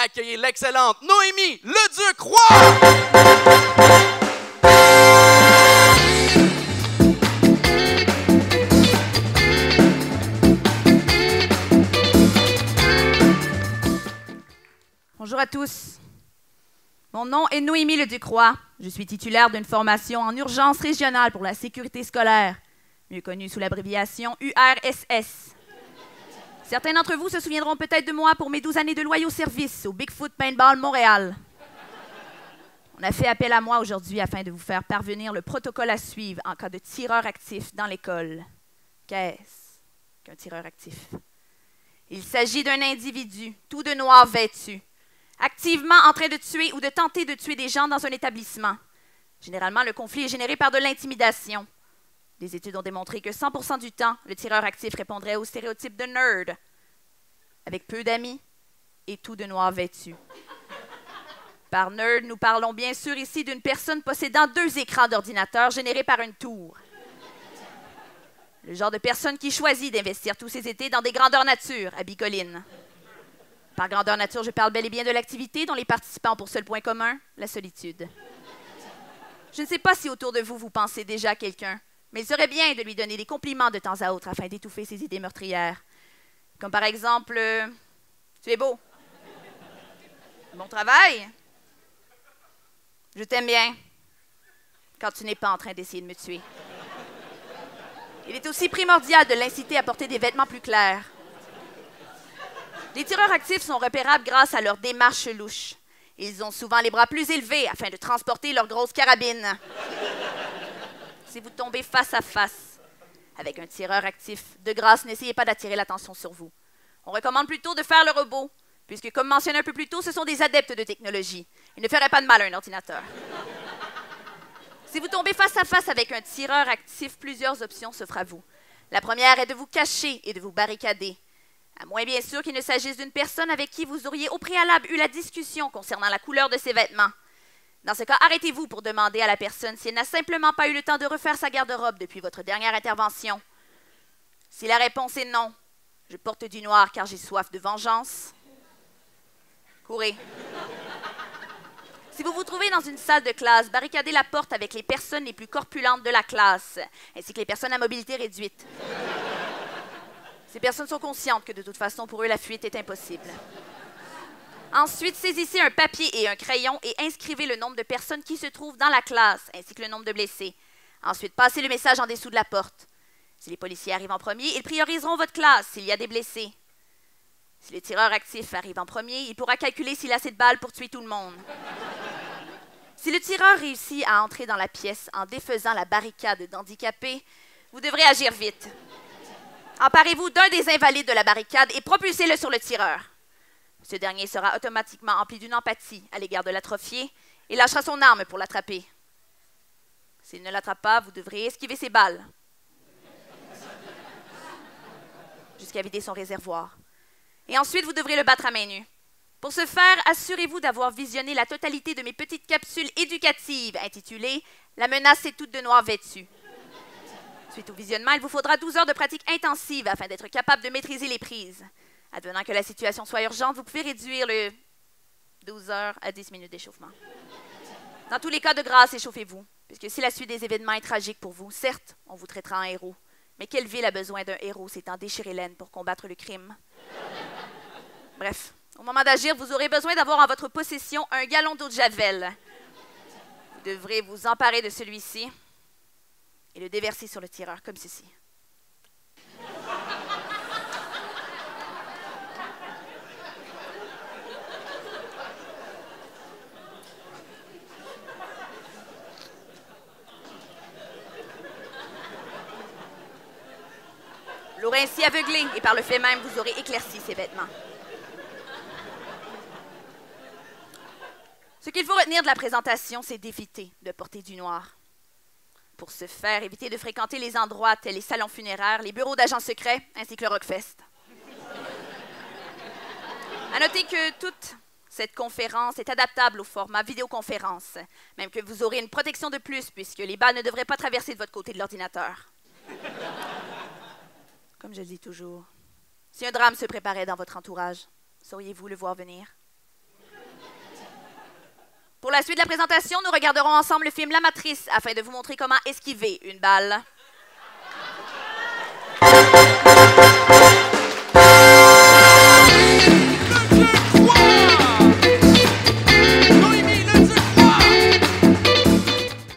accueillir l'excellente Noémie Leduc-Roy! Bonjour à tous. Mon nom est Noémie Leduc-Roy. Je suis titulaire d'une formation en urgence régionale pour la sécurité scolaire, mieux connue sous l'abréviation URSS. Certains d'entre vous se souviendront peut-être de moi pour mes 12 années de loyaux service au Bigfoot Paintball Montréal. On a fait appel à moi aujourd'hui afin de vous faire parvenir le protocole à suivre en cas de tireur actif dans l'école. Qu'est-ce qu'un tireur actif? Il s'agit d'un individu, tout de noir vêtu, activement en train de tuer ou de tenter de tuer des gens dans un établissement. Généralement, le conflit est généré par de l'intimidation. Des études ont démontré que 100% du temps, le tireur actif répondrait au stéréotype de nerd, avec peu d'amis et tout de noir vêtu. Par nerd, nous parlons bien sûr ici d'une personne possédant 2 écrans d'ordinateur générés par une tour. Le genre de personne qui choisit d'investir tous ses étés dans des grandeurs nature, à Bicoline. Par grandeur nature, je parle bel et bien de l'activité dont les participants ont pour seul point commun la solitude. Je ne sais pas si autour de vous, vous pensez déjà à quelqu'un, mais il serait bien de lui donner des compliments de temps à autre afin d'étouffer ses idées meurtrières. Comme par exemple, tu es beau. Bon travail. Je t'aime bien quand tu n'es pas en train d'essayer de me tuer. Il est aussi primordial de l'inciter à porter des vêtements plus clairs. Les tireurs actifs sont repérables grâce à leur démarche louche. Ils ont souvent les bras plus élevés afin de transporter leurs grosses carabines. Si vous tombez face à face avec un tireur actif, de grâce, n'essayez pas d'attirer l'attention sur vous. On recommande plutôt de faire le robot, puisque, comme mentionné un peu plus tôt, ce sont des adeptes de technologie. Ils ne feraient pas de mal à un ordinateur. Si vous tombez face à face avec un tireur actif, plusieurs options s'offrent à vous. La première est de vous cacher et de vous barricader. À moins bien sûr qu'il ne s'agisse d'une personne avec qui vous auriez au préalable eu la discussion concernant la couleur de ses vêtements. Dans ce cas, arrêtez-vous pour demander à la personne si elle n'a simplement pas eu le temps de refaire sa garde-robe depuis votre dernière intervention. Si la réponse est non, je porte du noir car j'ai soif de vengeance, courez. Si vous vous trouvez dans une salle de classe, barricadez la porte avec les personnes les plus corpulentes de la classe, ainsi que les personnes à mobilité réduite. Ces personnes sont conscientes que de toute façon, pour eux, la fuite est impossible. Ensuite, saisissez un papier et un crayon et inscrivez le nombre de personnes qui se trouvent dans la classe, ainsi que le nombre de blessés. Ensuite, passez le message en dessous de la porte. Si les policiers arrivent en premier, ils prioriseront votre classe s'il y a des blessés. Si le tireur actif arrive en premier, il pourra calculer s'il a assez de balles pour tuer tout le monde. Si le tireur réussit à entrer dans la pièce en défaisant la barricade d'handicapés, vous devrez agir vite. Emparez-vous d'un des invalides de la barricade et propulsez-le sur le tireur. Ce dernier sera automatiquement empli d'une empathie à l'égard de l'atrophié et lâchera son arme pour l'attraper. S'il ne l'attrape pas, vous devrez esquiver ses balles jusqu'à vider son réservoir. Et ensuite, vous devrez le battre à main nue. Pour ce faire, assurez-vous d'avoir visionné la totalité de mes petites capsules éducatives intitulées « La menace est toute de noir vêtue ». Suite au visionnement, il vous faudra 12 heures de pratique intensive afin d'être capable de maîtriser les prises. Advenant que la situation soit urgente, vous pouvez réduire le 12 heures à 10 minutes d'échauffement. Dans tous les cas, de grâce, échauffez-vous, puisque si la suite des événements est tragique pour vous, certes, on vous traitera en héros. Mais quelle ville a besoin d'un héros s'étant déchiré laine pour combattre le crime? Bref, au moment d'agir, vous aurez besoin d'avoir en votre possession un gallon d'eau de Javel. Vous devrez vous emparer de celui-ci et le déverser sur le tireur, comme ceci. L'aurez ainsi aveuglé et par le fait même, vous aurez éclairci ses vêtements. Ce qu'il faut retenir de la présentation, c'est d'éviter de porter du noir. Pour ce faire, évitez de fréquenter les endroits tels les salons funéraires, les bureaux d'agents secrets, ainsi que le Rockfest. À noter que toute cette conférence est adaptable au format vidéoconférence, même que vous aurez une protection de plus, puisque les balles ne devraient pas traverser de votre côté de l'ordinateur. Comme je le dis toujours, si un drame se préparait dans votre entourage, sauriez-vous le voir venir? Pour la suite de la présentation, nous regarderons ensemble le film La Matrice afin de vous montrer comment esquiver une balle.